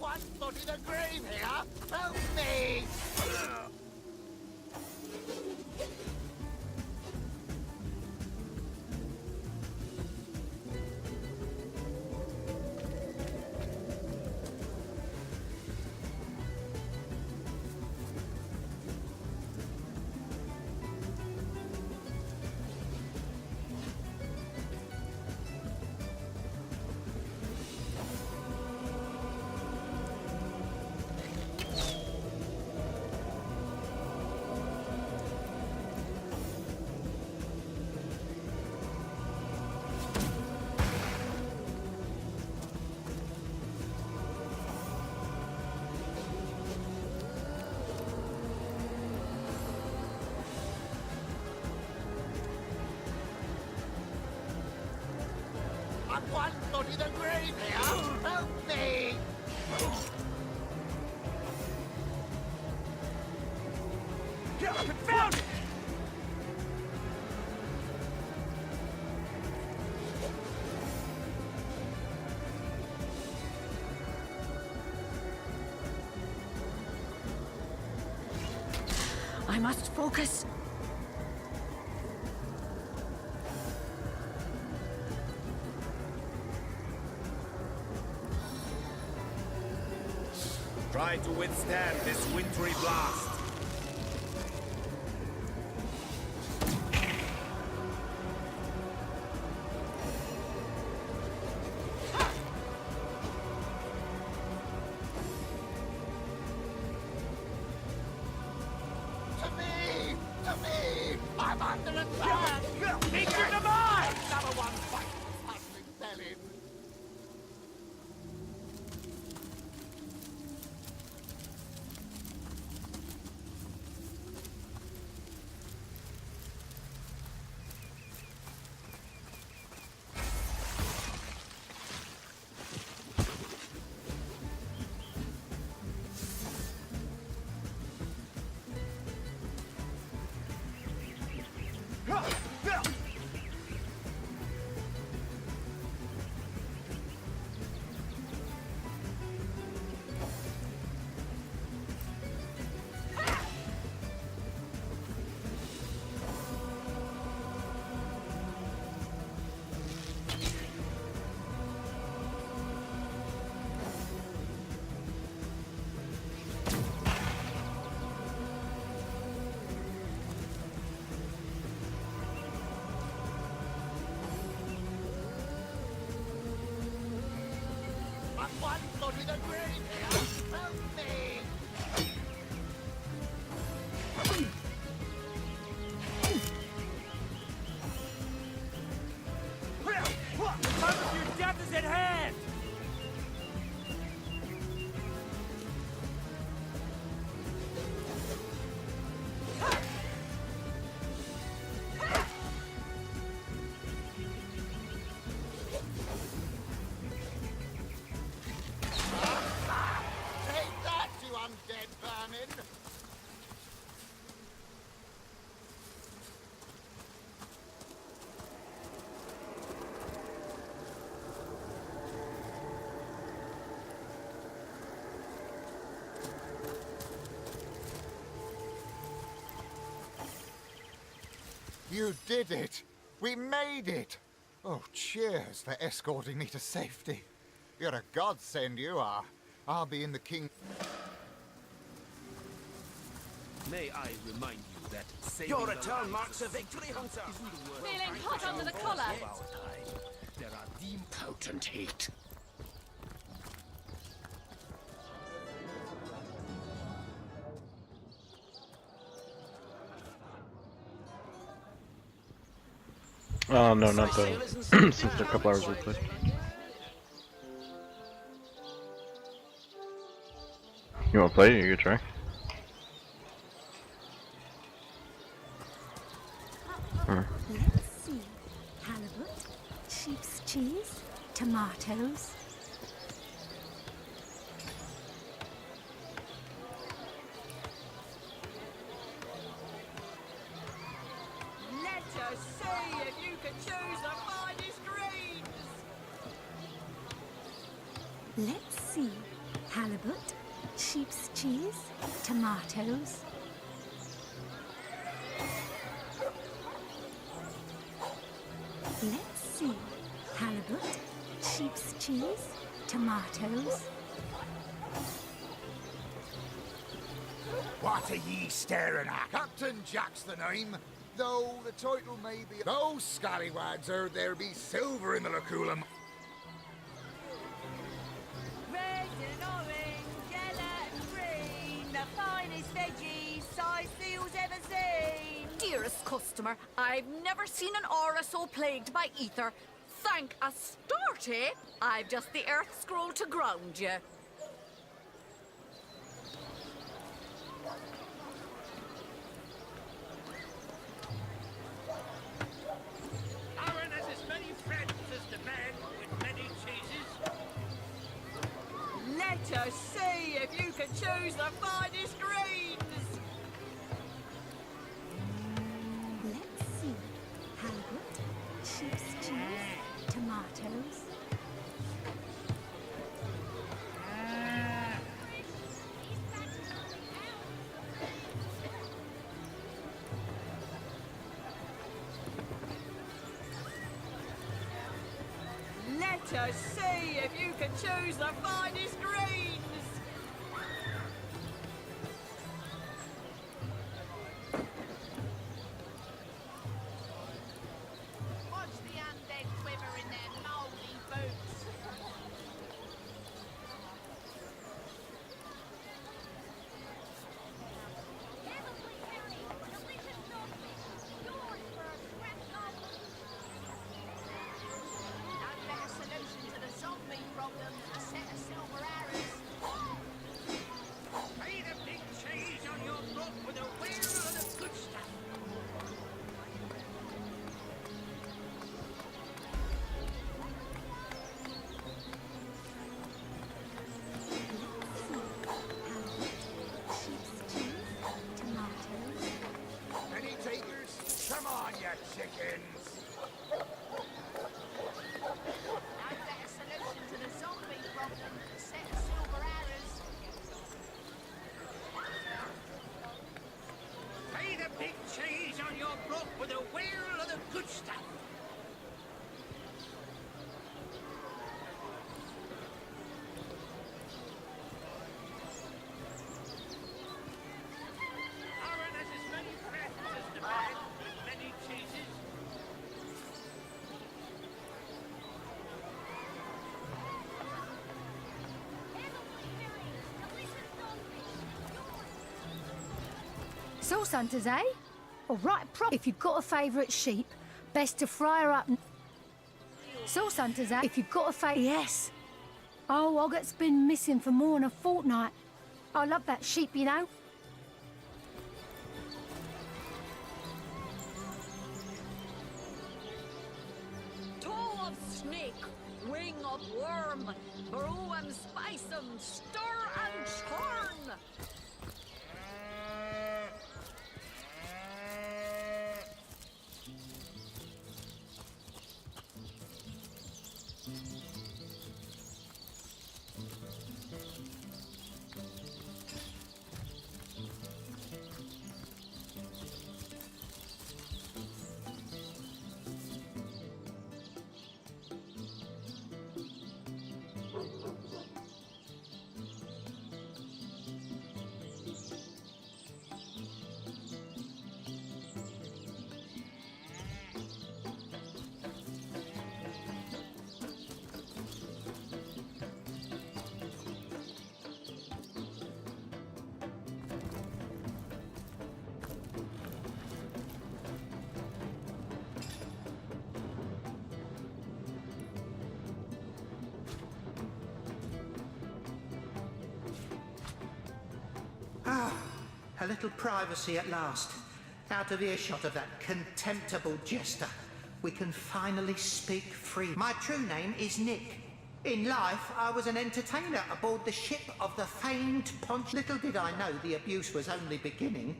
one foot in the grave here! Help me! I'm one foot in the grave here! Help me! Confound it! I must focus. Try to withstand this wintry blast. To me! To me! I'm under attack! Meet your demise! Another one fighting his hustling belly! I'm one foot in the grave here! Help me! The time of your death is at hand! Take that, you undead vermin! You did it! We made it! Oh, cheers for escorting me to safety. You're a godsend, you are. I'll be in the king... May I remind you that saving Your the return lives marks a of victory, Hunter! Feeling hot under the collar. of our time, there are Potent heat. Oh no, not the since they're a couple hours replay. You wanna play? You can try. Let's see. Halibut, sheep's cheese, tomatoes. Let us see if you can choose the finest greens! Let's see. halibut, sheep's cheese, tomatoes. Let's see. Halibut, sheep's cheese, tomatoes. What are ye staring at? Captain Jack's the name. Though the title may be... Those scallywags heard there be silver in the laculum. Red and orange, yellow and green, the finest veggies size seals ever seen. Dearest customer, I've never seen an aura so plagued by ether. Thank Astarte, I've just the earth scroll to ground you. Aaron has as many friends as the man with many cheeses. Let us see if you can choose the finest greens. Let's see. Halibut, sheep's cheese, tomatoes. Let us see if you can choose the finest greens. Watch the undead quiver in their mouldy boots. Better solution to the zombie problem than a set of silver arrows. Pay the big cheese on your book with a wheel of the good stuff. Sheep's cheese, tomatoes. Any takers? Come on, you chickens! Better solution to the zombie problem than a set of silver arrows. Pay the big cheese on your book with a wheel of the good stuff. Aaron has as many friends as the man with many cheeses. Sauce hunters, eh? All right, if you've got a favourite sheep, best to fry her up. Sauce hunters, eh? If you've got a favourite... Yes. Oh, Ogget's been missing for more than a fortnight. I love that sheep, you know. Toe of snake, wing of worm, brew and spice 'em, stir and churn. A little privacy at last. Out of earshot of that contemptible jester. We can finally speak free. My true name is Nick. In life, I was an entertainer aboard the ship of the famed Ponch. Little did I know the abuse was only beginning.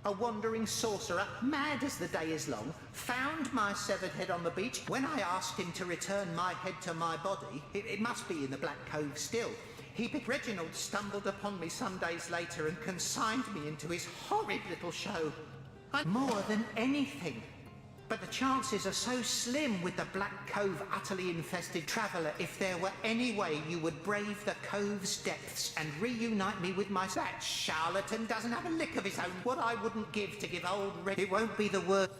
A wandering sorcerer, mad as the day is long, found my severed head on the beach. When I asked him to return my head to my body, it must be in the Black Cove still, Reginald stumbled upon me some days later and consigned me into his horrid little show. More than anything. But the chances are so slim with the Black Cove utterly infested. Traveller, if there were any way you would brave the cove's depths and reunite me with my... That charlatan doesn't have a lick of his own. What I wouldn't give to give old Reg... It won't be the worst.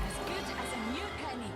As good as a new penny.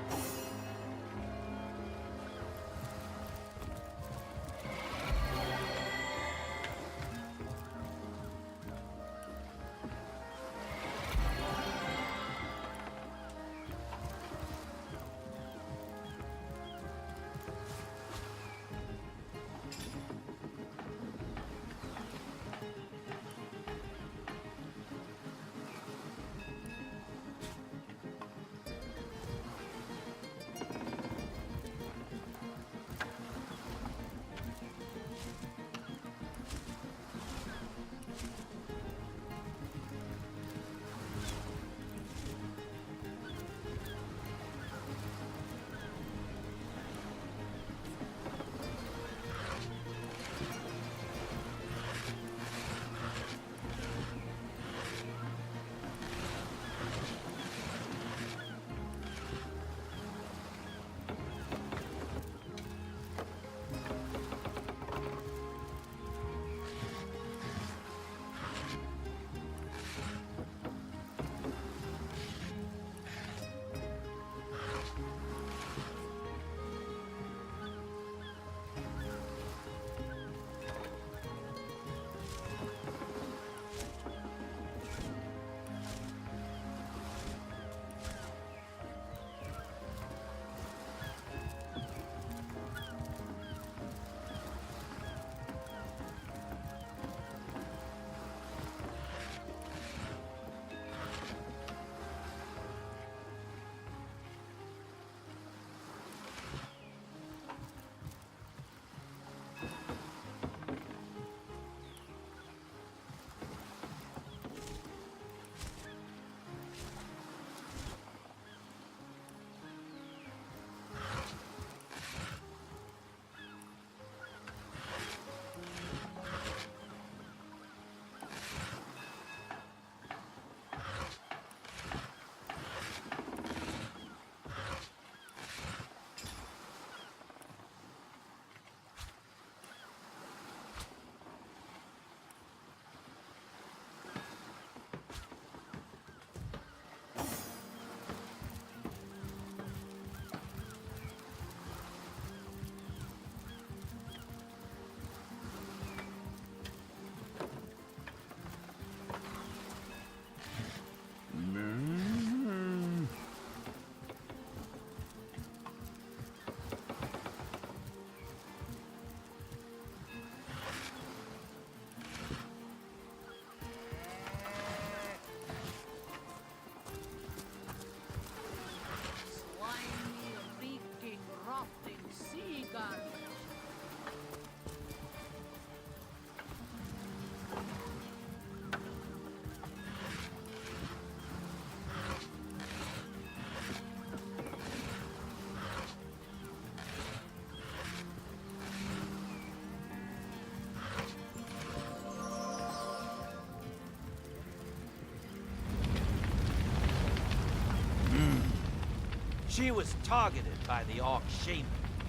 She was targeted by the Orc shaman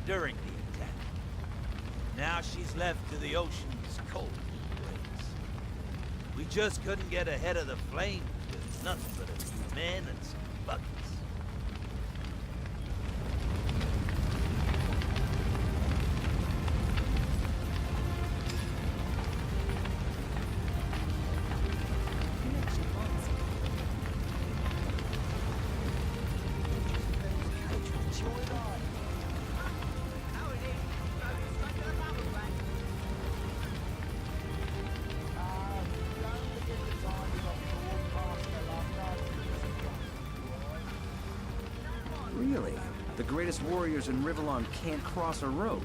during the attack. Now she's left to the ocean's cold embrace. We just couldn't get ahead of the flames with nothing but a few men and some buckets. Really? The greatest warriors in Rivellon can't cross a rope.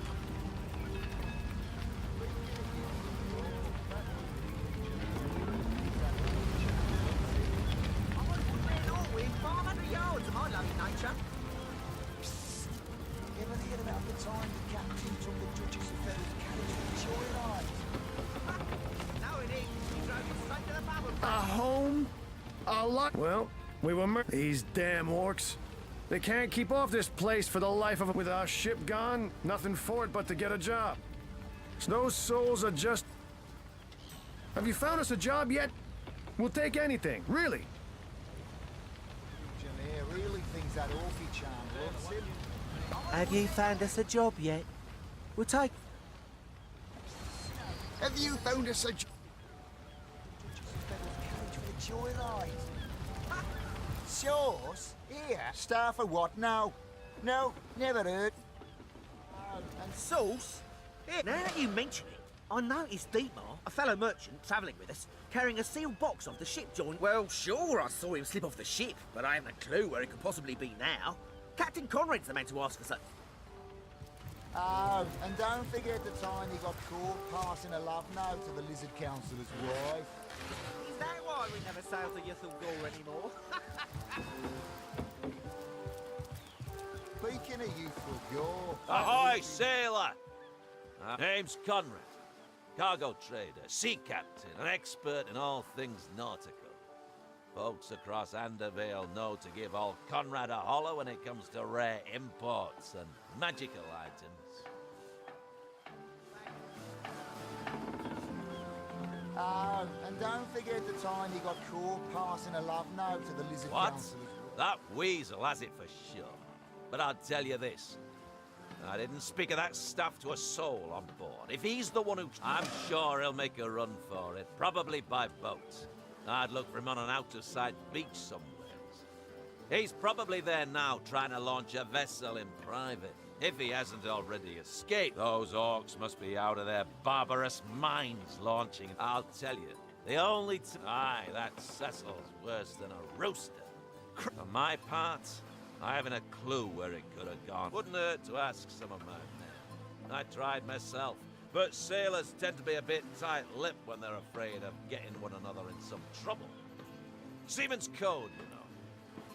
A home? A lot? Well, we were these damn orcs. They can't keep off this place for the life of it. With our ship gone, nothing for it but to get a job. Those souls are just... Have you found us a job yet? We'll take anything, really. Jameer really thinks that orky charm looks him. Have you found us a job yet? We'll take... Have you found us a joyride? Sauce? Here? Star for what now? No, never heard. And sauce? Here, now that you mention it, I noticed Dietmar, a fellow merchant travelling with us, carrying a sealed box off the ship joint. Well, sure, I saw him slip off the ship, but I haven't a clue where he could possibly be now. Captain Conrad's the man to ask us that. Oh, and don't forget the time he got caught passing a love note to the Lizard Councillor's wife. Is that why we never sail to Ythel anymore? Speaking of youthful gore... Ahoy, sailor! Name's Conrad. Cargo trader, sea captain, an expert in all things nautical. Folks across Andervale know to give old Conrad a holler when it comes to rare imports and magical items. Oh, and don't forget the time he got caught passing a love note to the Lizard What? Councillor's wife. That weasel has it for sure. But I'll tell you this. I didn't speak of that stuff to a soul on board. If he's the one who... I'm sure he'll make a run for it, probably by boat. I'd look for him on an out-of-sight beach somewhere. He's probably there now, trying to launch a vessel in private. If he hasn't already escaped, those orcs must be out of their barbarous minds launching. I'll tell you, the only aye, that Cecil's worse than a rooster. For my part, I haven't a clue where it could have gone. Wouldn't hurt to ask some of my men. I tried myself, but sailors tend to be a bit tight-lipped when they're afraid of getting one another in some trouble. Seaman's code, you know.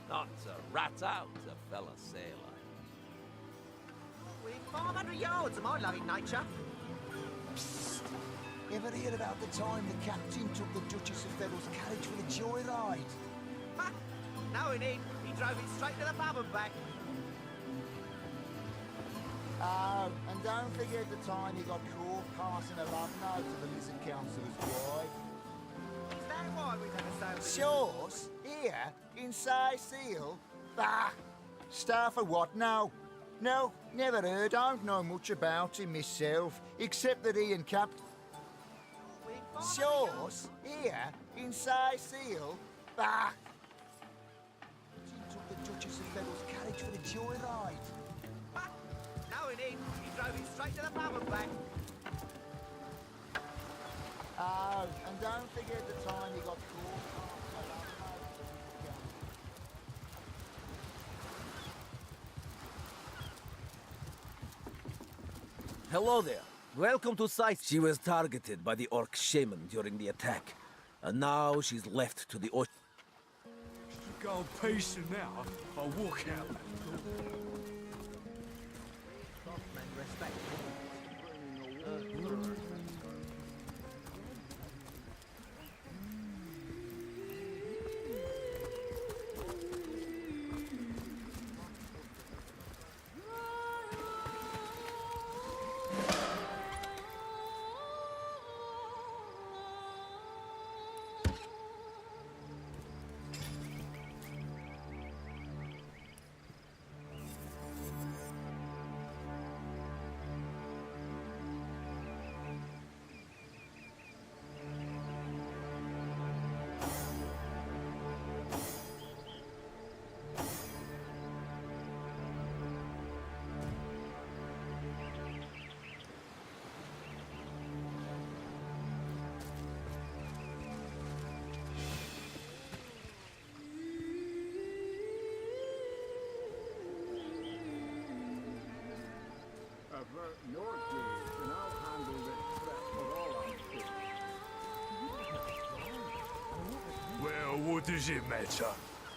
Not to rat out a fellow sailor. We're 500 yards of my loving nature. Psst. Ever hear about the time the captain took the Duchess of Federal's carriage for the joyride? Ha! No, he didn't. He drove it straight to the pub and back. Oh, and don't forget the time he got caught passing a love note to the Lizard Councillor's wife. Is that why we never sailed? Shores? Here? In Seal? Bah! Star for what now? No, never heard. Don't know much about him myself, except that he and Captain... Shores? Here? In Seal? Bah! He took the Duchess of Federal's carriage for the joyride. Ha! No, he didn't. He drove it straight to the pub and back. Oh, and don't forget the time he got caught. Hello there. Welcome to Sight. She was targeted by the orc shaman during the attack, and now she's left to the ocean. Go pacing now. I'll walk out. avert your gaze, and I'll handle this threat for all our sake. Well, what does it matter?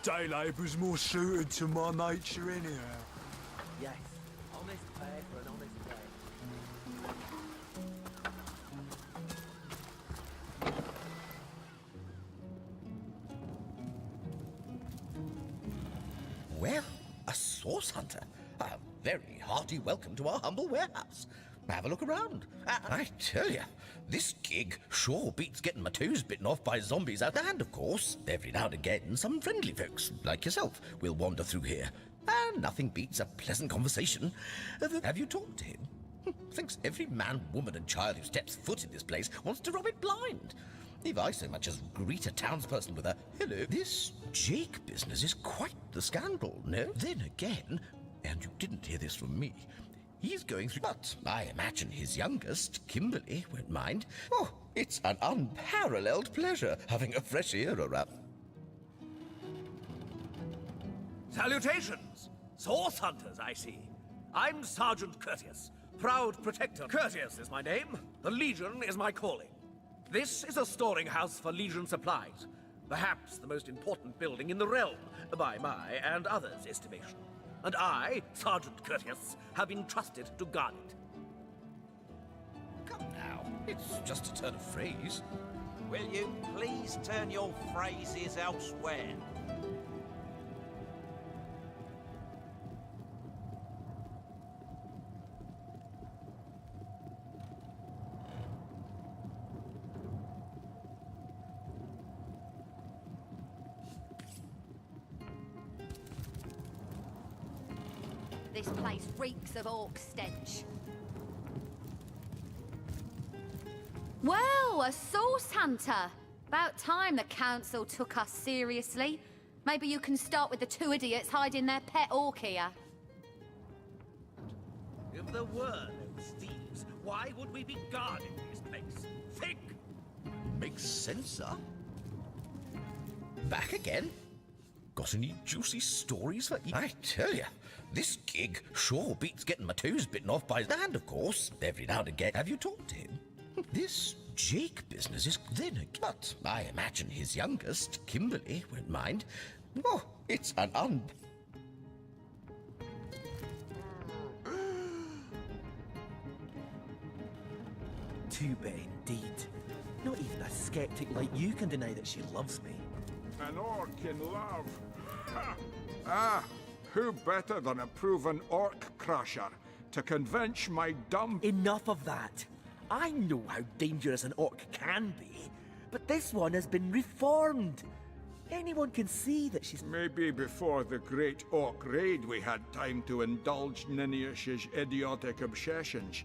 Day labour's more suited to my nature anyhow. Yes, honest pay for an honest pay. Well, a source hunter. A very hearty welcome to our humble warehouse. Have a look around. I tell you, this gig sure beats getting my toes bitten off by zombies out. And of course, every now and again, some friendly folks, like yourself, will wander through here. And nothing beats a pleasant conversation. Have you talked to him? Thinks every man, woman, and child who steps foot in this place wants to rob it blind. If I so much as greet a townsperson with a hello, this Jake business is quite the scandal, no? Then again, and you didn't hear this from me, he's going through, but I imagine his youngest, Kimberly, won't mind. Oh, it's an unparalleled pleasure having a fresh ear around. Salutations! Source hunters, I see. I'm Sergeant Courteous, proud protector. Courteous is my name. The Legion is my calling. This is a storing house for Legion supplies. Perhaps the most important building in the realm, by my and others' estimation. And I, Sergeant Courteous, have been trusted to guard it. Come now, it's just a turn of phrase. Will you please turn your phrases elsewhere? This place reeks of orc stench. Well, a source hunter. About time the council took us seriously. Maybe you can start with the two idiots hiding their pet orc here. If there were no thieves, why would we be guarding this place? Think! Makes sense, sir. Back again? Got any juicy stories for I tell you, this gig sure beats getting my toes bitten off by... And of course, every now and again, have you talked to him? This Jake business is then again. But I imagine his youngest, Kimberly, won't mind. Oh, it's an Too bad indeed. Not even a skeptic like you can deny that she loves me. An orc in love. Ha! Ah, who better than a proven orc crusher to convince my dumb... Enough of that. I know how dangerous an orc can be, but this one has been reformed. Anyone can see that she's... Maybe before the great orc raid we had time to indulge Ninius's idiotic obsessions.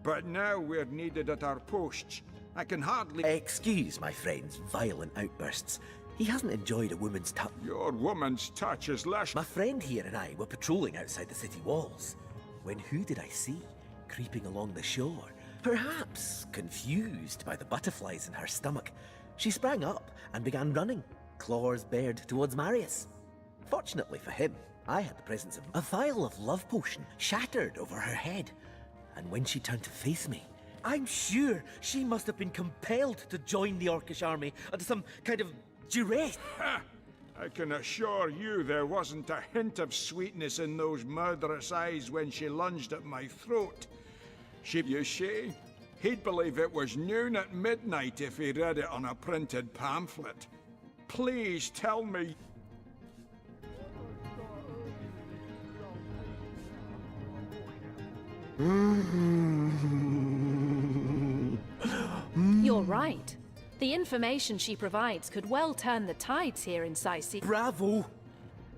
But now we're needed at our posts. I can hardly... Excuse my friend's violent outbursts. He hasn't enjoyed a woman's touch. Your woman's touch is less... My friend here and I were patrolling outside the city walls, when who did I see creeping along the shore? Perhaps confused by the butterflies in her stomach, she sprang up and began running, claws bared towards Marius. Fortunately for him, I had the presence of a vial of love potion shattered over her head, and when she turned to face me, I'm sure she must have been compelled to join the Orcish army under some kind of duress. Ha! I can assure you there wasn't a hint of sweetness in those murderous eyes when she lunged at my throat. You see, he'd believe it was noon at midnight if he read it on a printed pamphlet. Please tell me... You're right. The information she provides could well turn the tides here in Sicily. Bravo!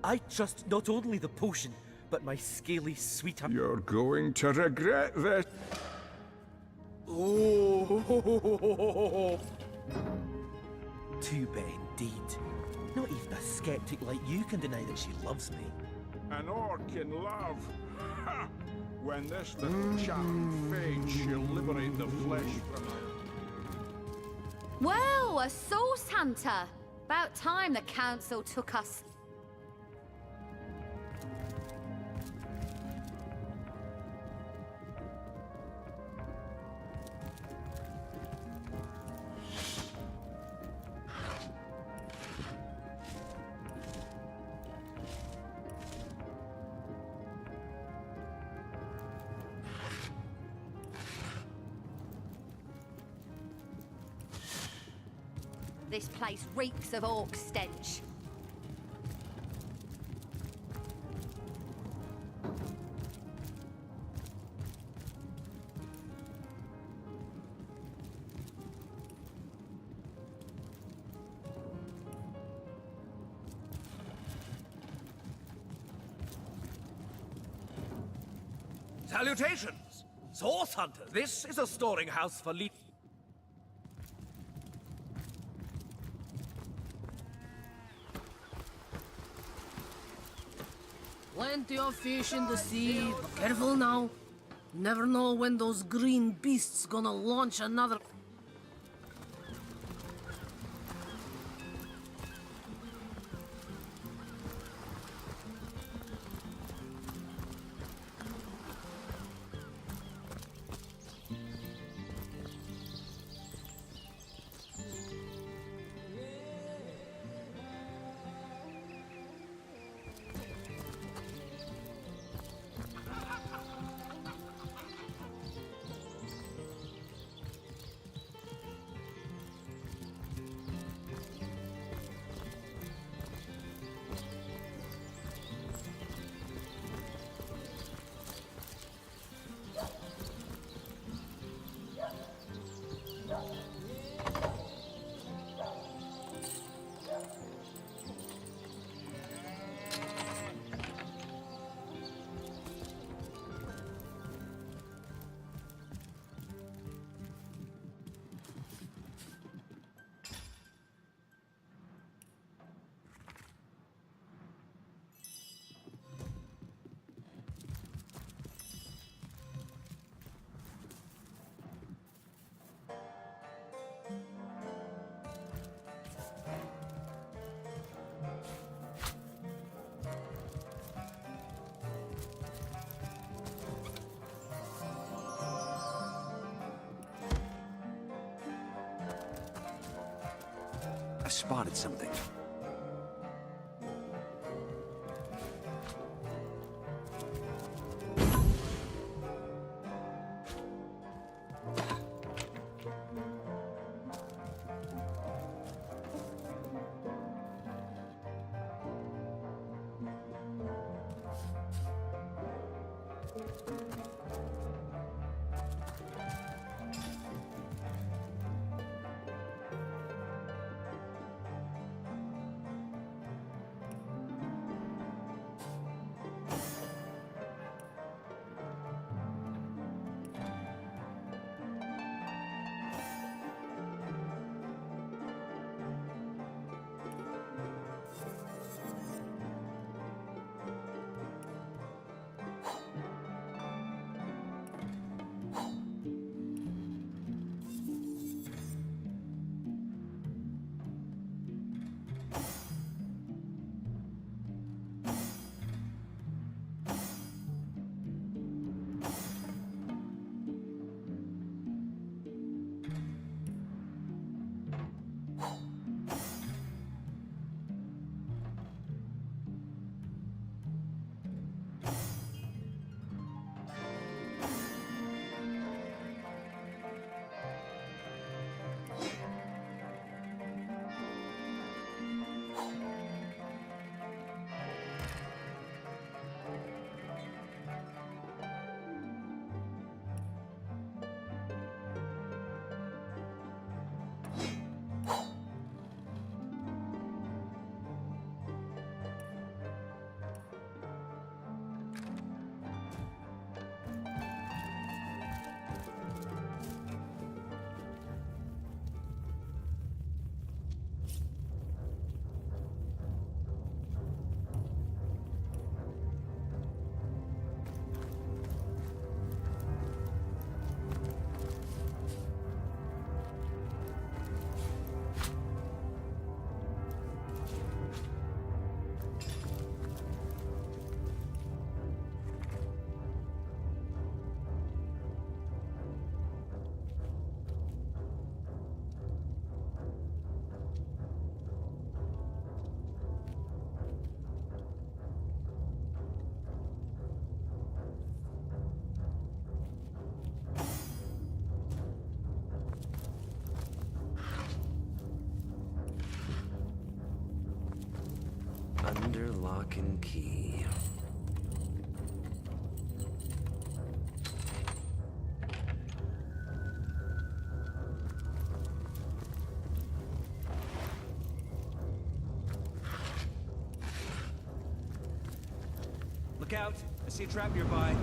I trust not only the potion, but my scaly sweetheart. You're going to regret this. Oh! Too bad indeed. Not even a skeptic like you can deny that she loves me. An orc in love. Ha! When this little chap fades, she'll liberate the flesh from her. Well, a source hunter. About time the council took us. This place reeks of orc stench. Salutations! Source Hunter, this is a storing house for Plenty of fish in the sea, but careful now. Never know when those green beasts gonna launch another. I spotted something. lock and key. Look out! I see a trap nearby.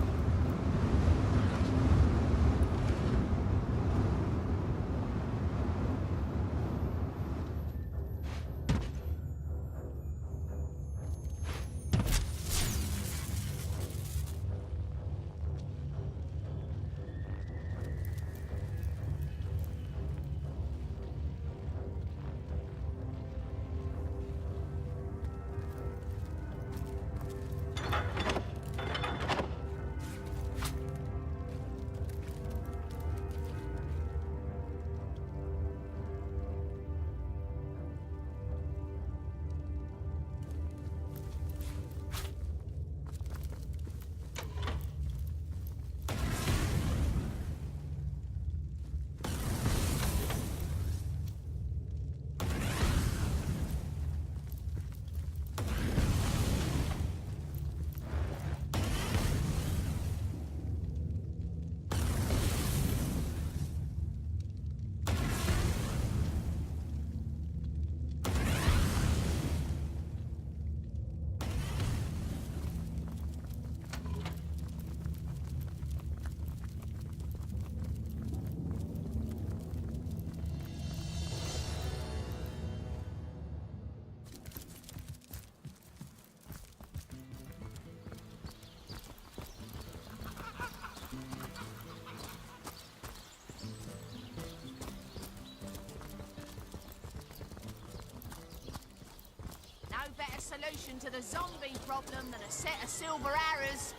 No better solution to the zombie problem than a set of silver arrows.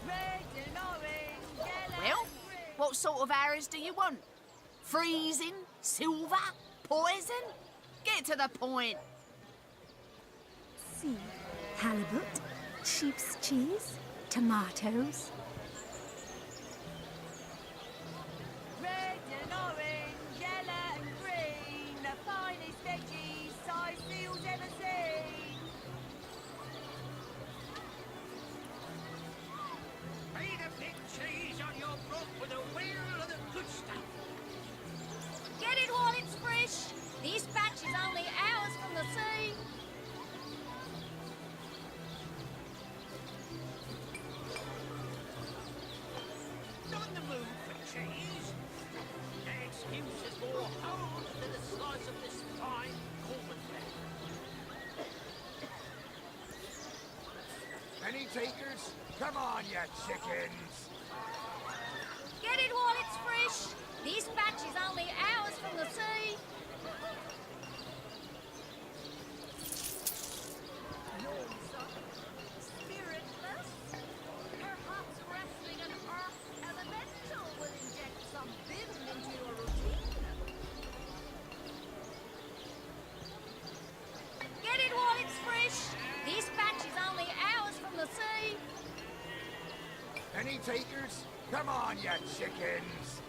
Red and orange, yellow. Well, what sort of arrows do you want? Freezing? Silver? Poison? Get to the point. See, halibut, sheep's cheese, tomatoes. Red and orange, yellow and green, the finest veggies size seals ever seen. Made a big cheese on your brook with a wheel of the good stuff. Get it while it's fresh. This batch is only hours from the sea. On the move for cheese. No excuses more holes than a slice of this fine Coleman Any takers? Come on, you chickens! Get it while it's fresh. This batch is only hours from the sea. Spiritless? Perhaps wrestling an earth elemental will inject some vim into your routine. Get it while it's fresh. This batch is only hours from the sea. Any takers? Come on, you chickens!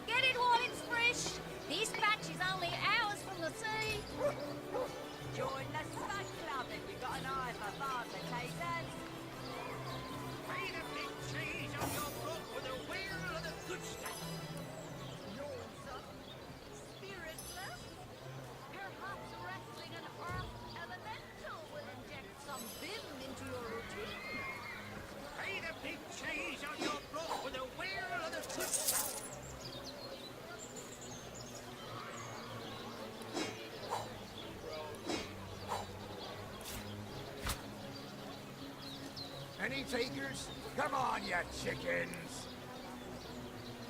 Get it while it's fresh. This batch is only hours from the sea. Join the Spud Club if you've got an eye for bar potatoes. Made a big cheese on your brook with a wheel of the good stuff. Spiritless? Perhaps wrestling an earth elemental will inject some vim into your routine. Made a big cheese on your brook with a wheel of the good stuff. Any takers? Come on, you chickens!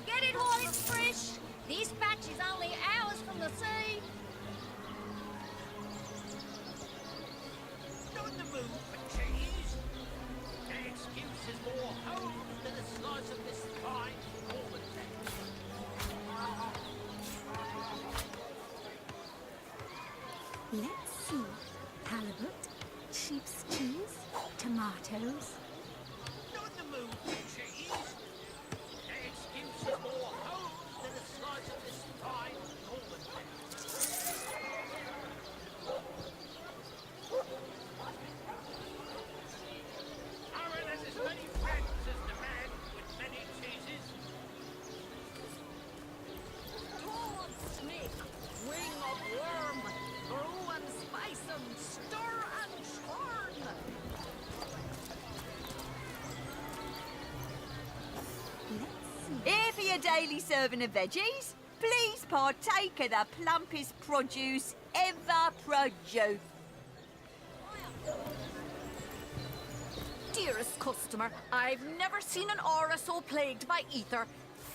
Get it while it's fresh. This batch is only hours from the sea. On the move for cheese. No excuses more holes than a slice of this fine Coleman Let's see, halibut, sheep's cheese, tomatoes. On the move for cheese. No excuses more holes than a slice slice of this fine golden Aaron has as many friends as the man with many cheeses. Tall snake, wing of worm, brew and spice and stir and churn. Here for your daily serving of veggies. Please partake of the plumpest produce ever produced. Dearest customer, I've never seen an aura so plagued by ether.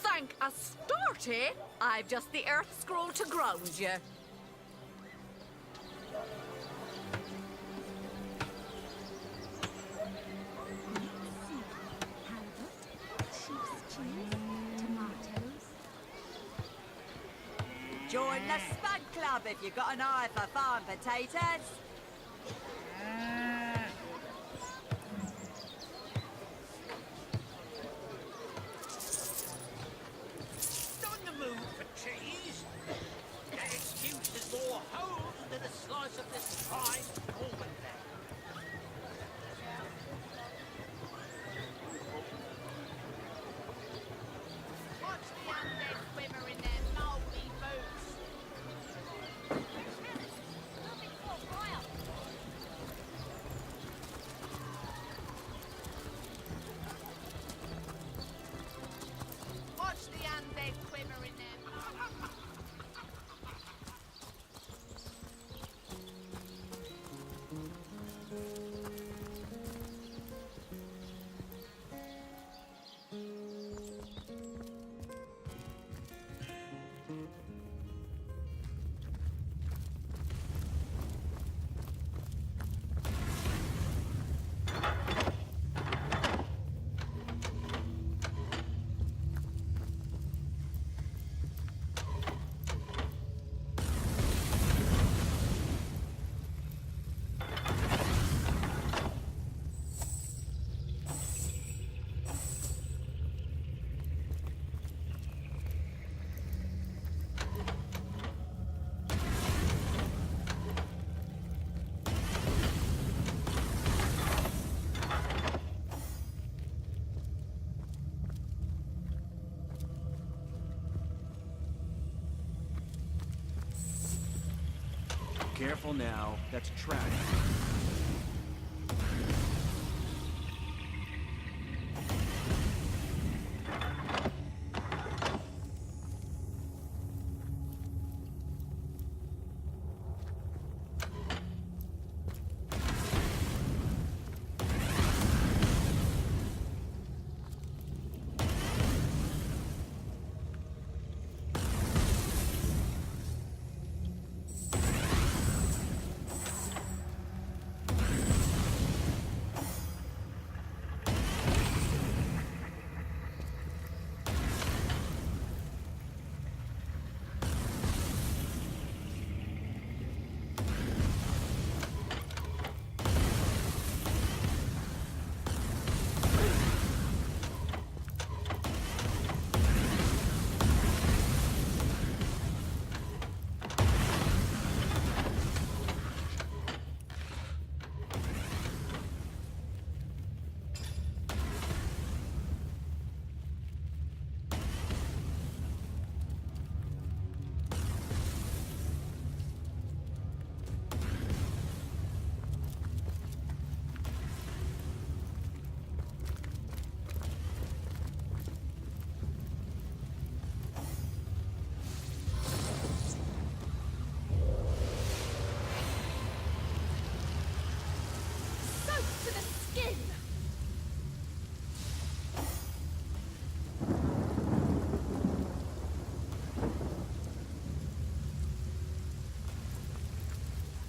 Thank Astarte, I've just the earth scroll to ground you. Join the Spud Club if you've got an eye for farm potatoes. On the move for cheese. That excuse is more holes than a slice of this fine golden Watch the undead quiver in their moldy boots. Watch the undead quiver in their Careful now. That's a trap.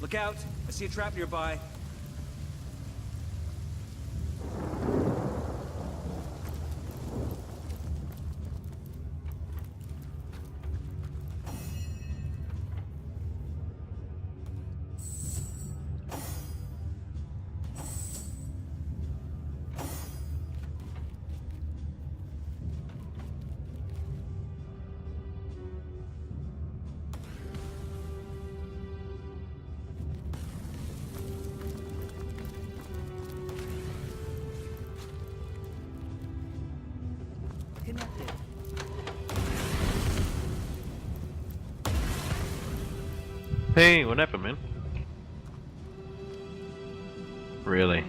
Look out! I see a trap nearby. Hey, what happened, man? Really?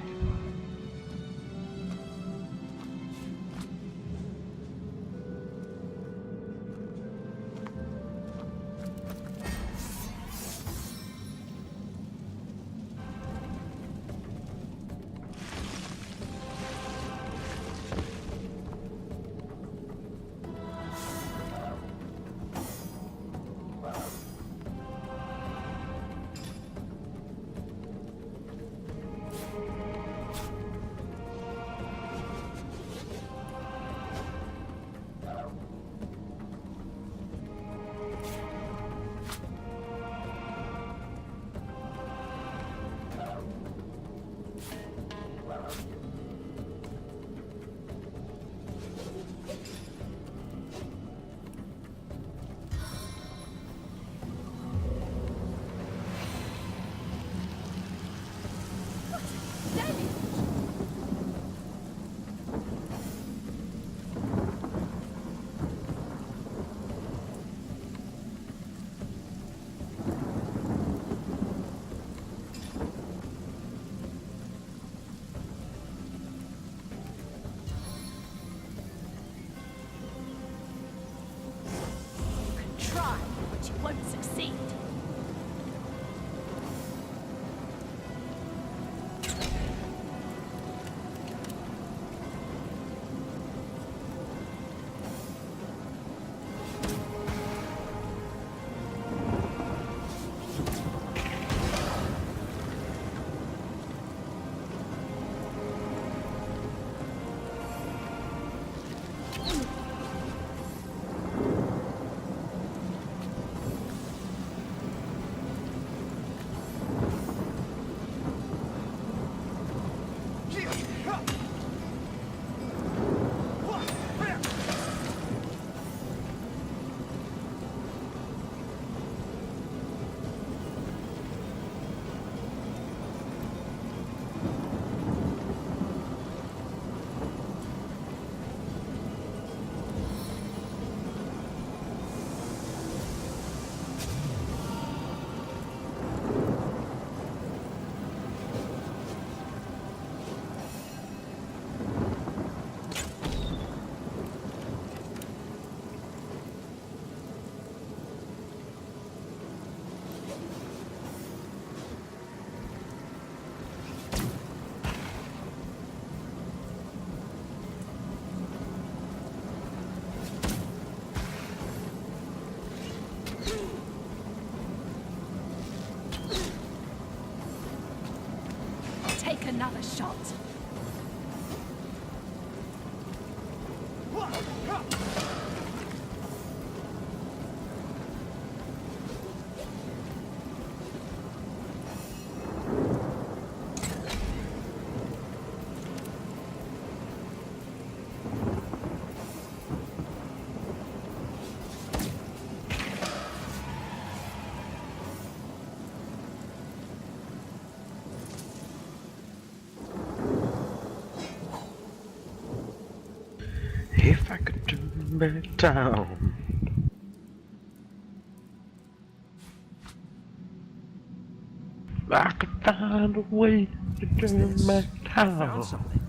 Try, but you won't succeed. Take another shot. If I could turn back time. I could find a way to turn back time. Found something.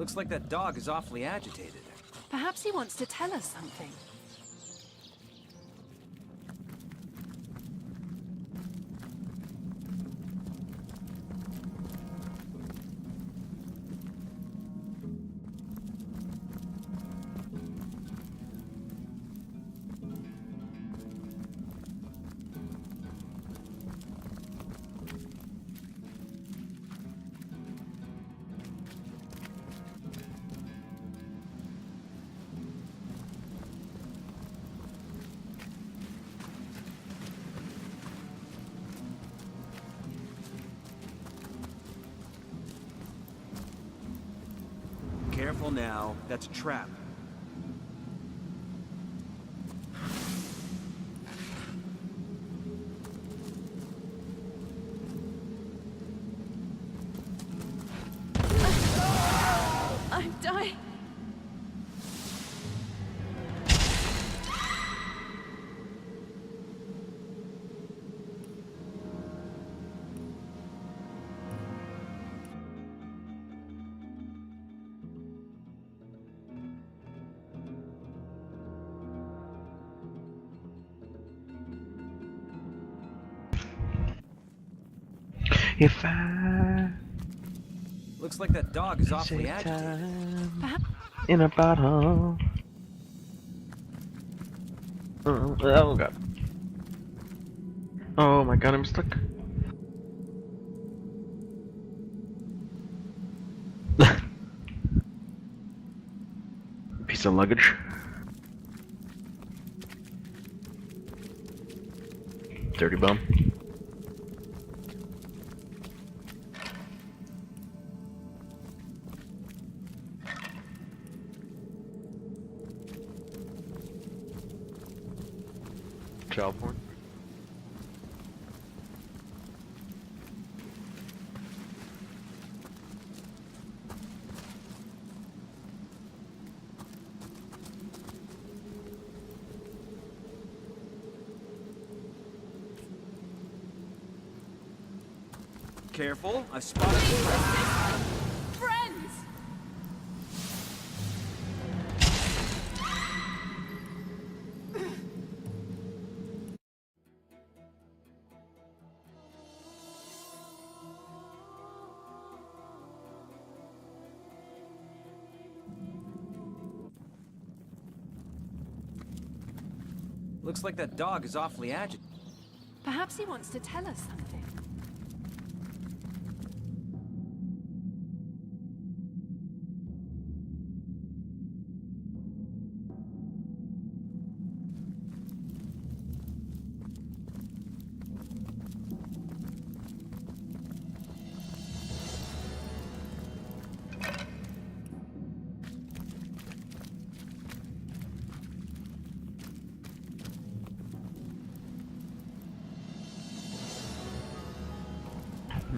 Looks like that dog is awfully agitated. Perhaps he wants to tell us something. Careful now, that's a trap. I'm dying. If I Looks like that dog is awfully take agitated. time in a bottle. Oh god. Oh my god, I'm stuck. Piece of luggage. Dirty bum. Child porn. Careful, I spotted the trap. Friends! Looks like that dog is awfully agitated. Perhaps he wants to tell us something.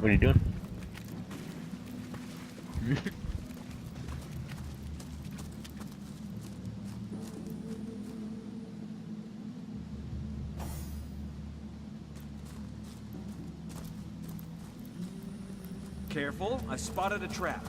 What are you doing? Careful, I spotted a trap.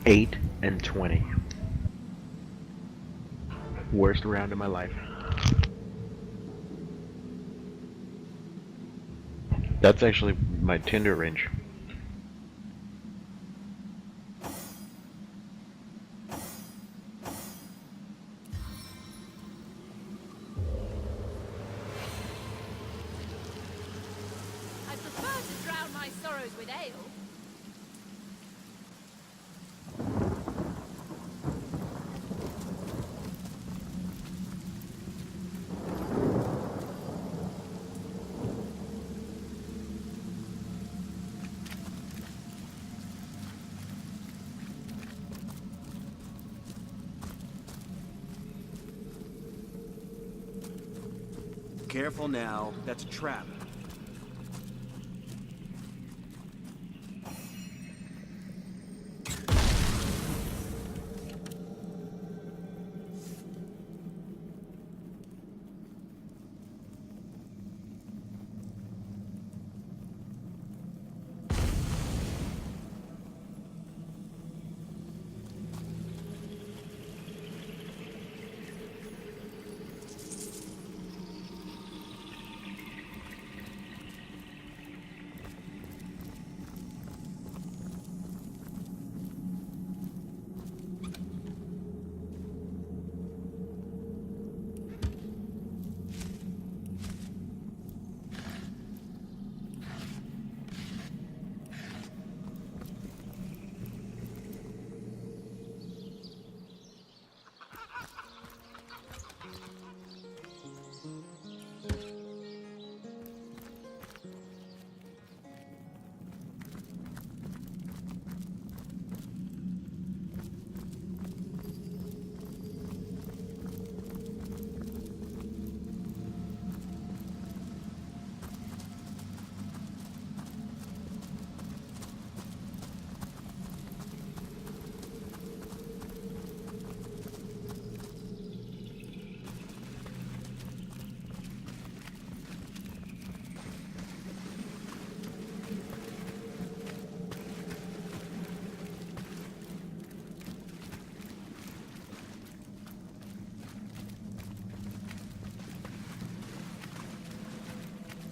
Eight and 20. Worst round of my life. That's actually my Tinder range. I prefer to drown my sorrows with ale. Careful now. That's a trap.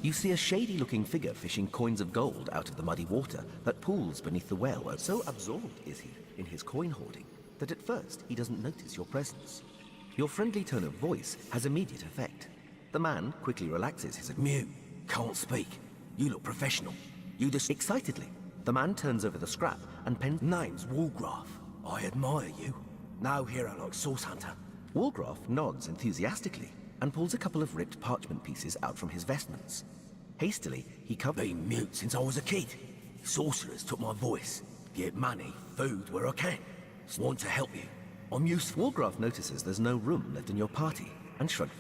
You see a shady-looking figure fishing coins of gold out of the muddy water that pools beneath the well. So absorbed is he in his coin hoarding that at first he doesn't notice your presence. Your friendly tone of voice has immediate effect. The man quickly relaxes his mute. Can't speak. You look professional. You just excitedly. The man turns over the scrap and pens. Name's Walgraf. I admire you. No hero like Source Hunter. Walgraf nods enthusiastically and pulls a couple of ripped parchment pieces out from his vestments. Hastily, he covers. Been mute since I was a kid. Sorcerers took my voice. Get money, food where I can. Want to help you. I'm useful. Walgraf notices there's no room left in your party and shrugs.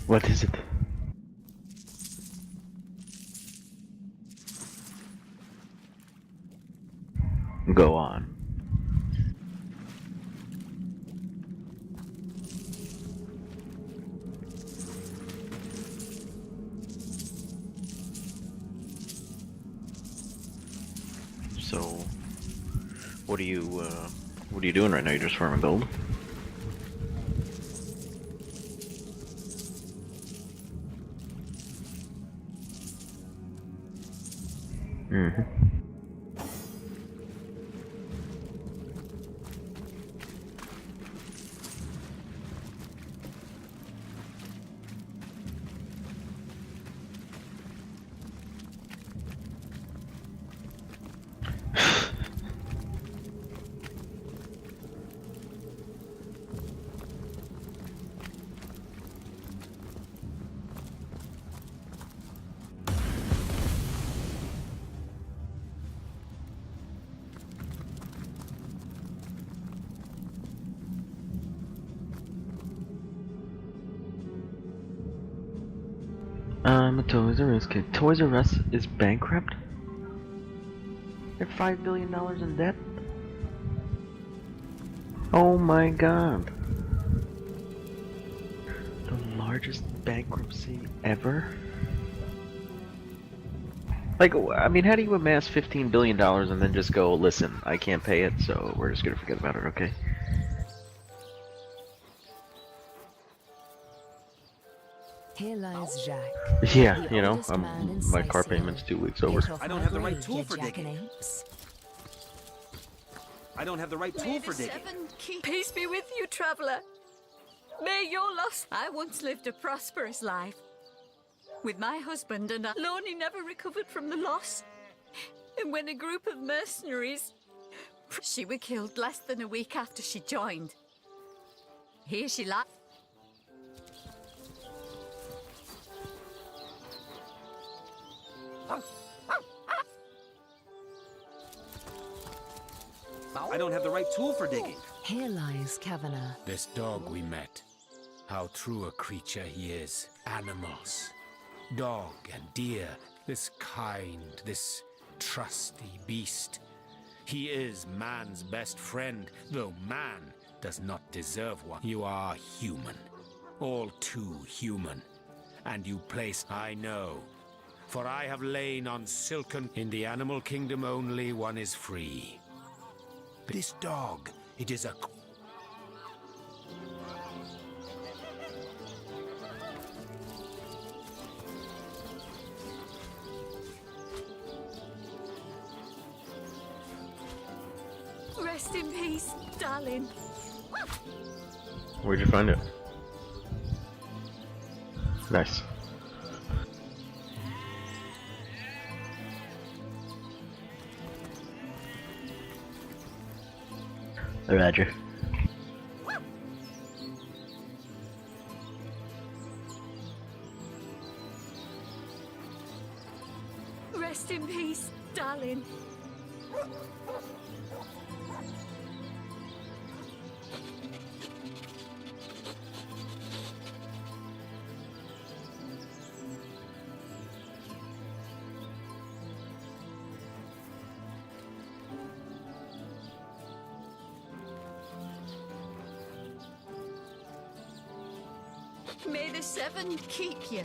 What is it? Go on. So, what are you doing right now? You're just farming gold? Mm-hmm. A Toys R Us kid. Toys R Us is bankrupt? They're $5 billion in debt? Oh my god. The largest bankruptcy ever? Like, I mean, how do you amass $15 billion and then just go, listen, I can't pay it, so we're just gonna forget about it, okay? Here lies Jacques. Yeah, you know, my car payment's 2 weeks over. I don't have the right tool for digging. I don't have the right tool for digging. Peace be with you, traveller. May your loss. I once lived a prosperous life with my husband, and Lonnie never recovered from the loss. And when a group of mercenaries, she were killed less than a week after she joined. Here she lies. I don't have the right tool for digging. Here lies Kavanagh. This dog we met. How true a creature he is. Animals. Dog and deer. This kind, this trusty beast. He is man's best friend, though man does not deserve one. You are human. All too human. And you place, I know. For I have lain on silken. In the animal kingdom only one is free. This dog, it is a... Rest in peace, darling. Where'd you find it? Nice. Roger. Rest in peace, darling. May the seven keep you.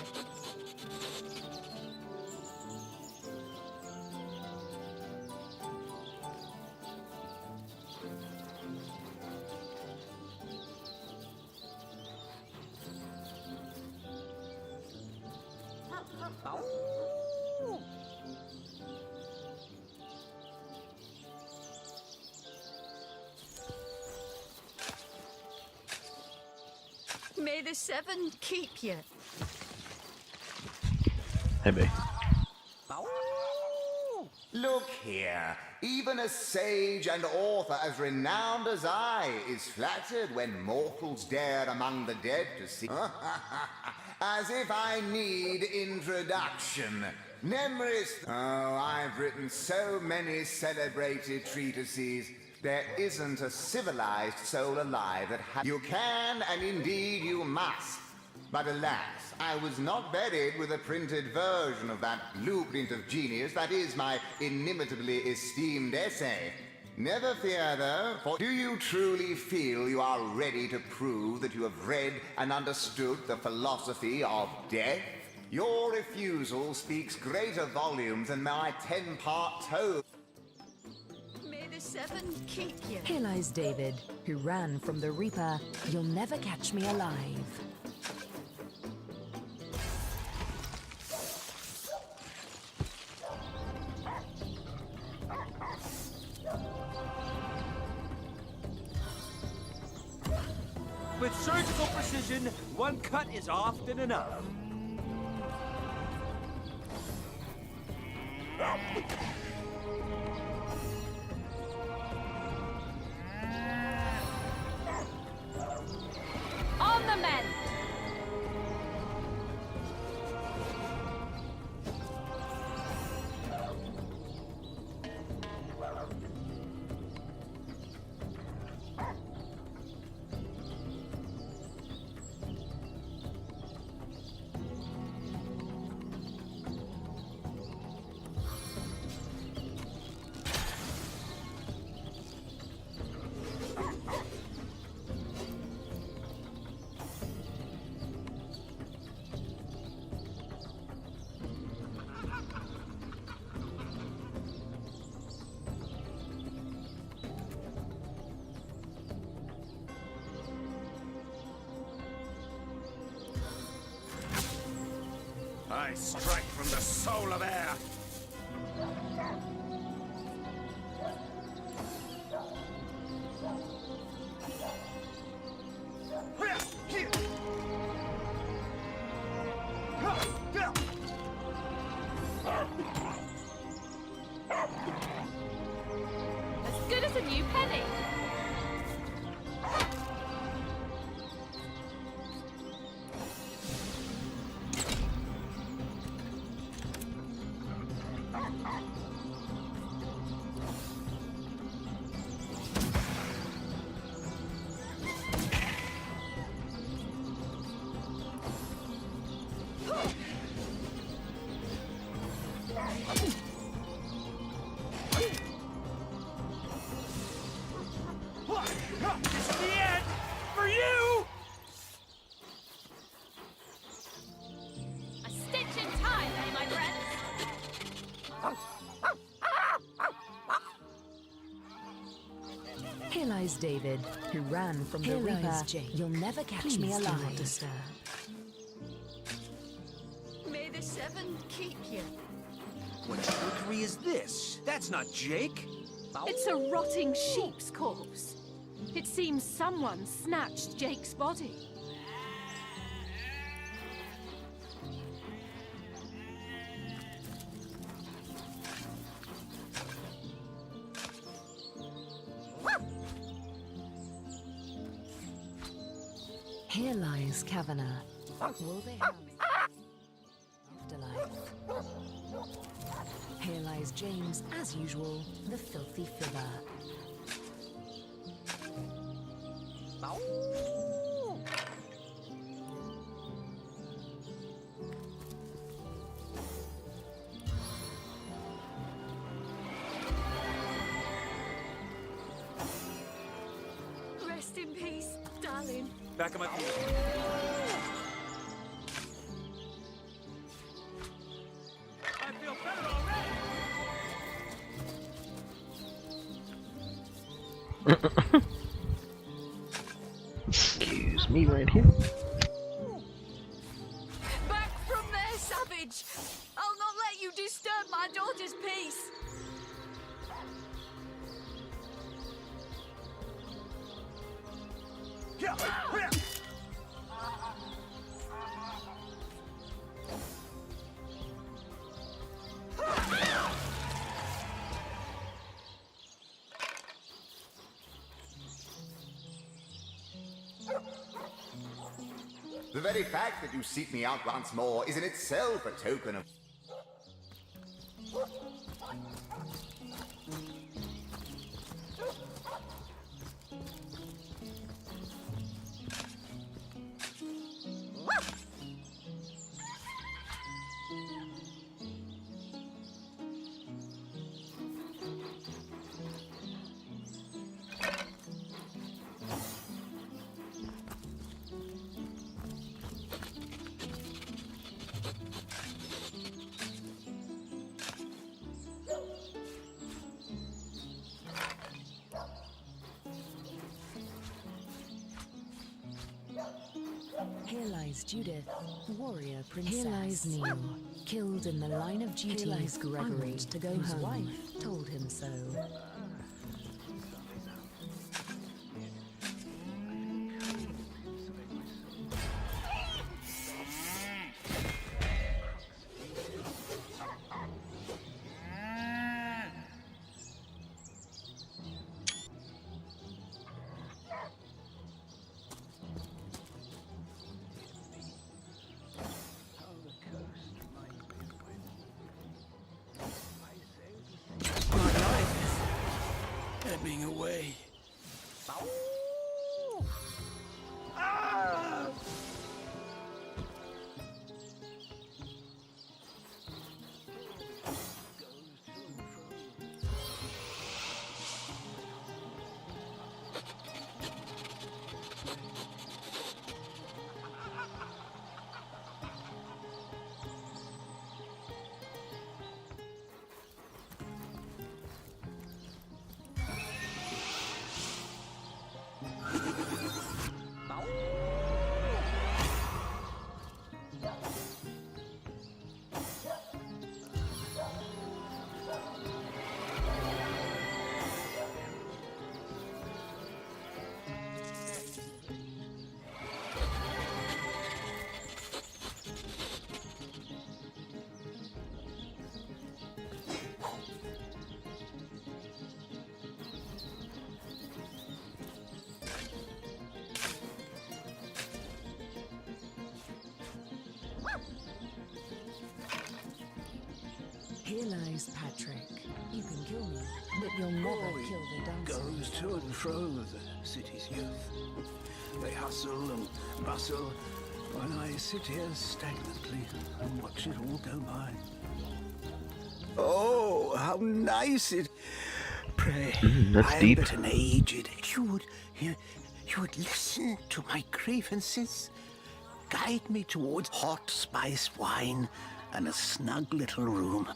May the seven keep you. Hey, babe. Look here, even a sage and author as renowned as I is flattered when mortals dare among the dead to see. As if I need introduction. Memories. Oh, I've written so many celebrated treatises. There isn't a civilized soul alive that has. You can, and indeed you must. But alas, I was not buried with a printed version of that blueprint of genius that is my inimitably esteemed essay. Never fear, though, for do you truly feel you are ready to prove that you have read and understood the philosophy of death? Your refusal speaks greater volumes than my 10-part tome. May the seven keep you. Here lies David, who ran from the Reaper. You'll never catch me alive. With surgical precision, one cut is often enough. On the mend! I strike from the soul of air. As good as a new penny. lies David, who ran from the Reaper. You'll never catch me alive. May the Seven keep you. What trickery is this? That's not Jake. It's a rotting sheep's corpse. It seems someone snatched Jake's body. Here lies Kavanagh. Will they have afterlife? Here lies James, as usual, the filthy fibber. Rest in peace, darling. Back on my feet. I feel better already. Excuse me right here. Back from there, savage! I'll not let you disturb my daughter's peace. The very fact that you seek me out once more is in itself a token of... Here lies Judith, warrior princess. Here lies Neil, killed in the line of duty. Here lies Gregory, to go whose home. Wife told him so. Being away. Here lies Patrick. You can kill me, but you'll never kill the dancers. Goes to and fro the city's youth. They hustle and bustle, while I sit here stagnantly and watch it all go by. Oh, how nice it! Pray, that's I am deep. but an aged. You would listen to my grievances, guide me towards hot spiced wine and a snug little room.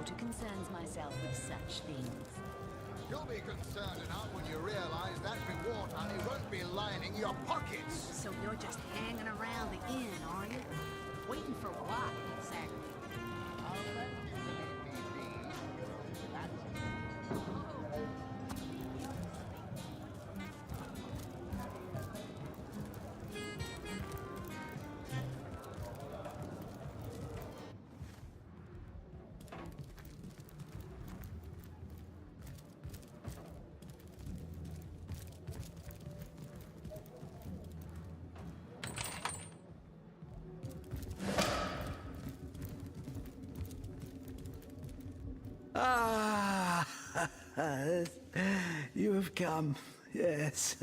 water concerns myself with such things. You'll be concerned enough when you realize that reward money won't be lining your pockets. So you're just hanging around the inn, are you? Waiting for what, exactly? Ah, you have come. Yes,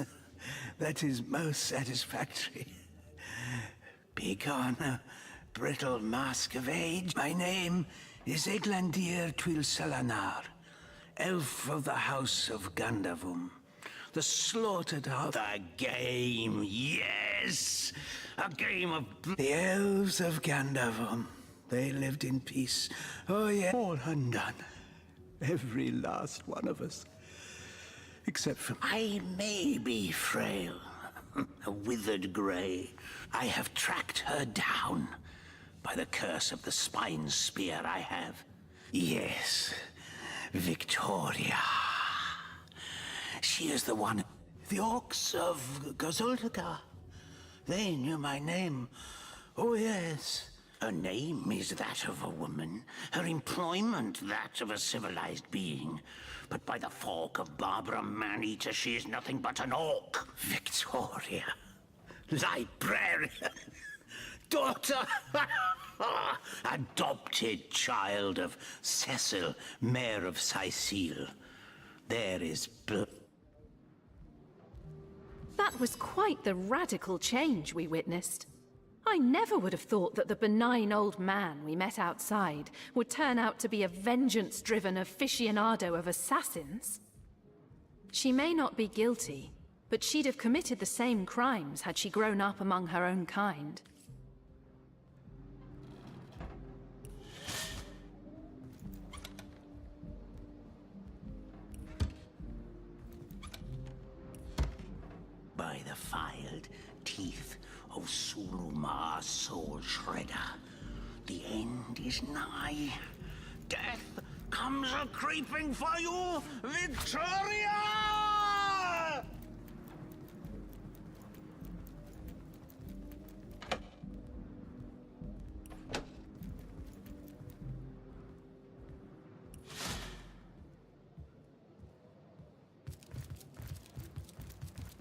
that is most satisfactory. Begone, brittle mask of age. My name is Eglandir Twilsalanar, elf of the House of Gandavum. The slaughtered house. The game, yes! A game of... The elves of Gandavum. They lived in peace. Oh, yeah. All undone. Every last one of us. Except for... I may be frail. A withered grey. I have tracked her down. By the curse of the spine spear I have. Yes. Victoria. She is the one... The orcs of Gazuldaga. They knew my name. Oh, yes. Her name is that of a woman. Her employment that of a civilized being. But by the fork of Barbara Maneater, she is nothing but an orc. Victoria. Librarian. Daughter. Adopted child of Cecil, Mayor of Sicile. There is blood. That was quite the radical change we witnessed. I never would have thought that the benign old man we met outside would turn out to be a vengeance-driven aficionado of assassins. She may not be guilty, but she'd have committed the same crimes had she grown up among her own kind. By the filed teeth of Sulumar Soul Shredder, the end is nigh. Death comes a-creeping for you, Victoria!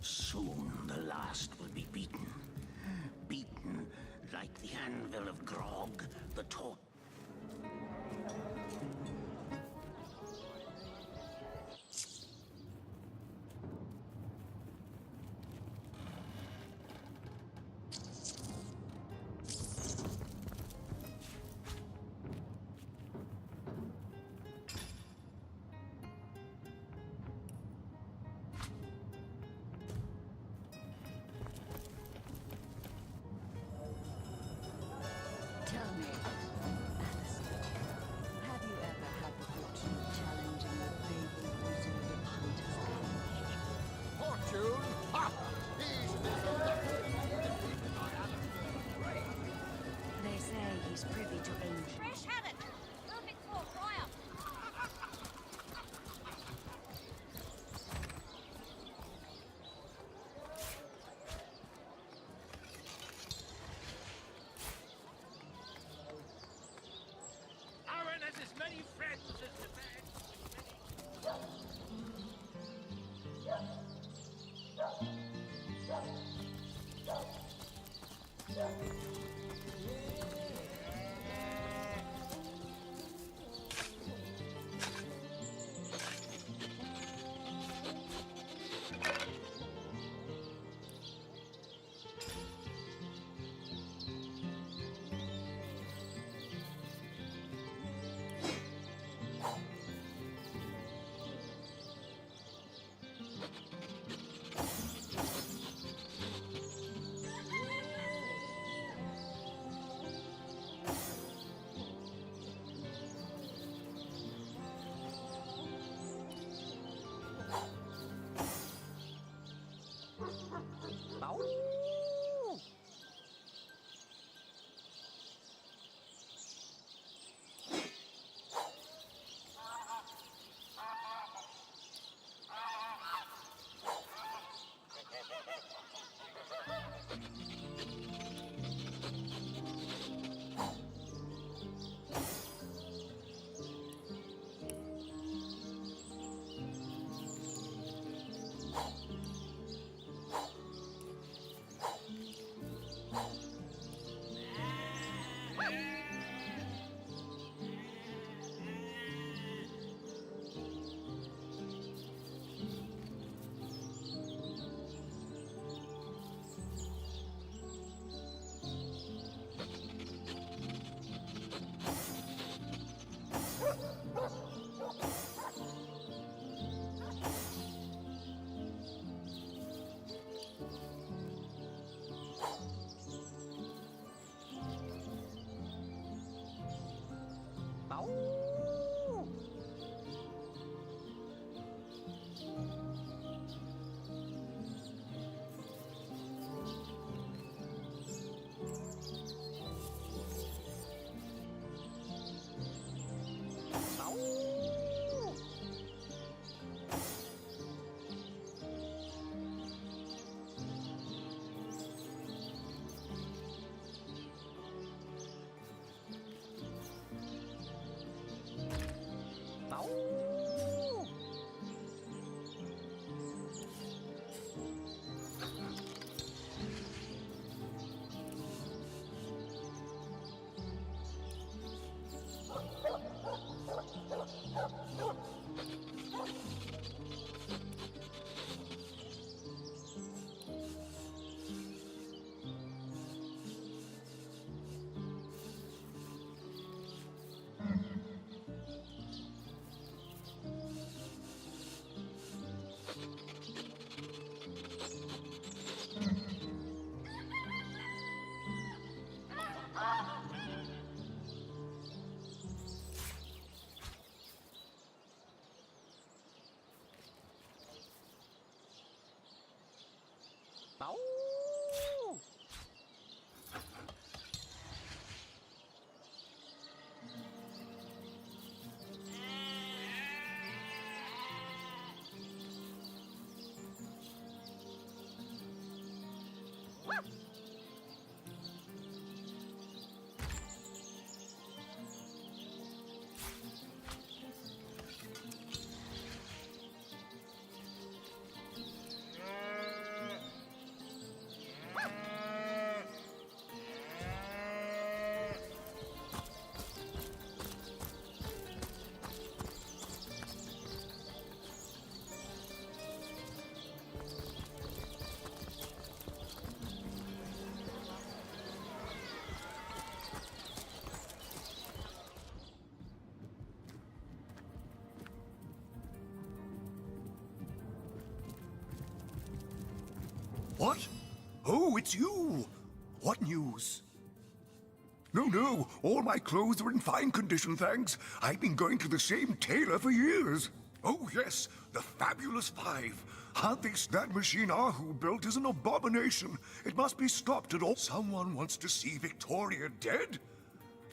Soon the last will be beaten. Beaten like the anvil of Grog, the torch. Tell me, Alistair, have you ever had the fortune of challenging the fabled wizard of Hunter's Gulch? Fortune? Ha! He's They say he's privy to ancient... Fresh haddock. Perfect for a fryer. Aaron has as many friends as the man. What? Oh, it's you! What news? No, all my clothes are in fine condition, thanks. I've been going to the same tailor for years. Oh, yes, the Fabulous Five. That machine Ahu built is an abomination. It must be stopped at all. Someone wants to see Victoria dead?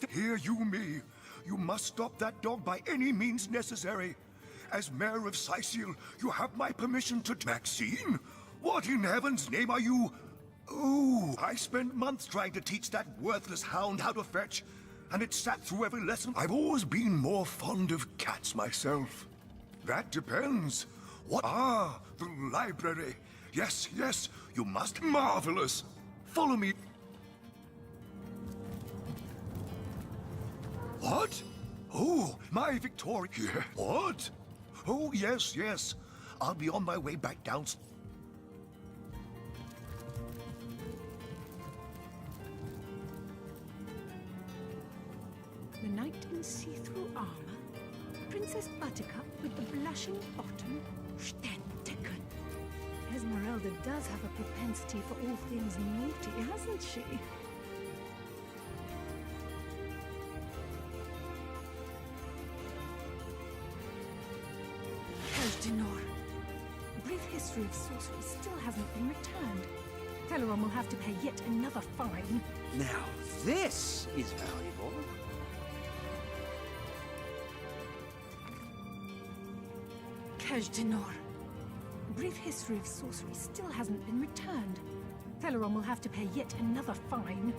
Hear you me. You must stop that dog by any means necessary. As mayor of Sicil, you have my permission to... Maxine? What in heaven's name are you? Oh, I spent months trying to teach that worthless hound how to fetch, and it sat through every lesson. I've always been more fond of cats myself. That depends. What? Ah, the library. Yes, you must. Marvelous. Follow me. What? Oh, my Victoria. Yeah. What? Oh, yes. I'll be on my way back down. The knight in see-through armor, Princess Buttercup with the blushing bottom, Stentiken. Esmeralda does have a propensity for all things naughty, hasn't she? Kejdenor. Brief history of sorcery still hasn't been returned. Teleron will have to pay yet another fine. Now, this is valuable. Kejdenor. Brief history of sorcery still hasn't been returned. Teleron will have to pay yet another fine.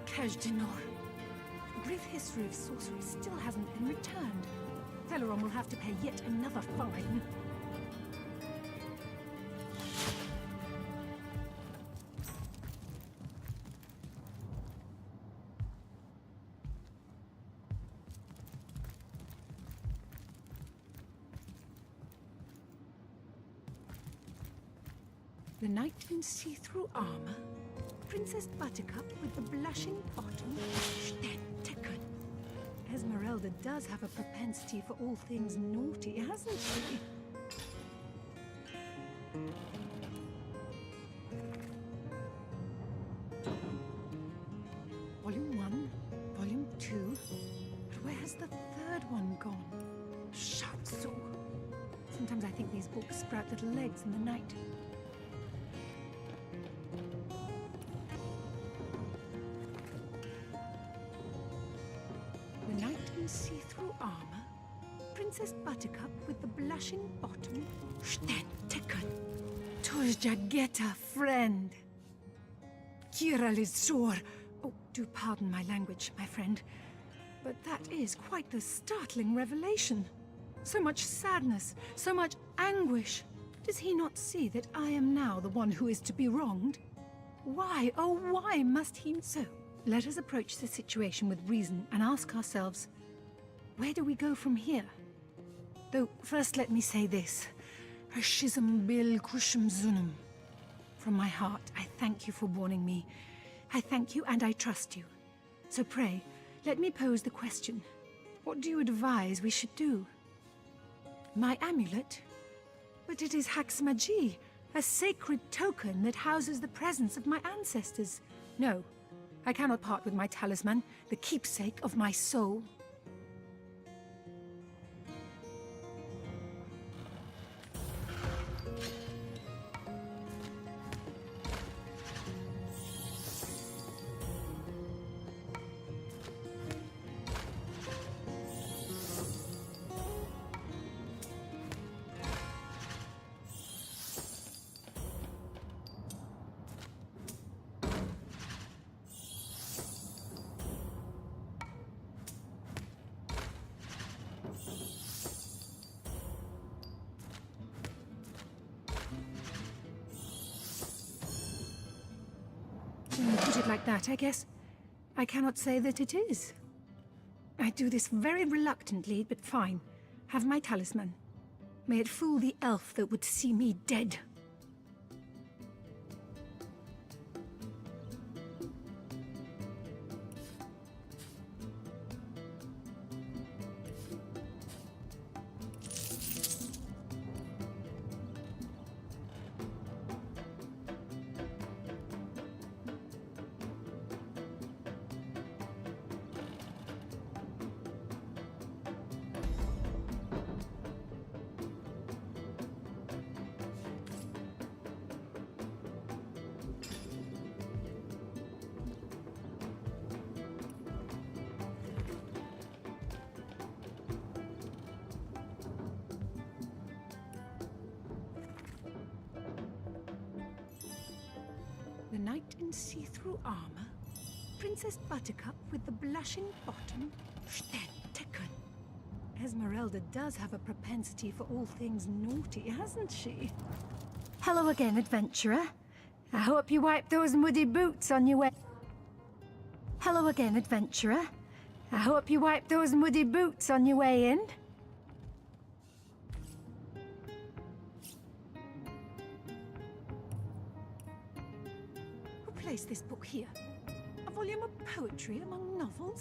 Kejdenor. Brief history of sorcery still hasn't been returned. Teleron will have to pay yet another fine. The knight in see-through armor, Princess Buttercup with the blushing bottom, Stentiken. Esmeralda does have a propensity for all things naughty, hasn't she? Volume 1, Volume 2. But where has the third one gone? Shatsu. Sometimes I think these books sprout little legs in the night. The knight in see-through armor, Princess Buttercup with the blushing bottom, Stentiken. Tos Jageta, friend. Kira Lizor. Oh, do pardon my language, my friend. But that is quite the startling revelation. So much sadness, so much anguish. Does he not see that I am now the one who is to be wronged? Why, oh why must he so? Let us approach the situation with reason and ask ourselves, where do we go from here? Though, first let me say this. Ashizm bil kushum zunum. From my heart, I thank you for warning me. I thank you and I trust you. So pray, let me pose the question. What do you advise we should do? My amulet? But it is Haxmagi, a sacred token that houses the presence of my ancestors. No, I cannot part with my talisman, the keepsake of my soul. When you put it like that, I guess I cannot say that it is. I do this very reluctantly, but fine. Have my talisman. May it fool the elf that would see me dead. The knight in see-through armor, Princess Buttercup with the blushing bottom, Stecken. Esmeralda does have a propensity for all things naughty, hasn't she? Hello again, adventurer. I hope you wipe those muddy boots on your way. Hello again, adventurer. I hope you wipe those muddy boots on your way in. Who placed this book here? A volume of poetry among novels?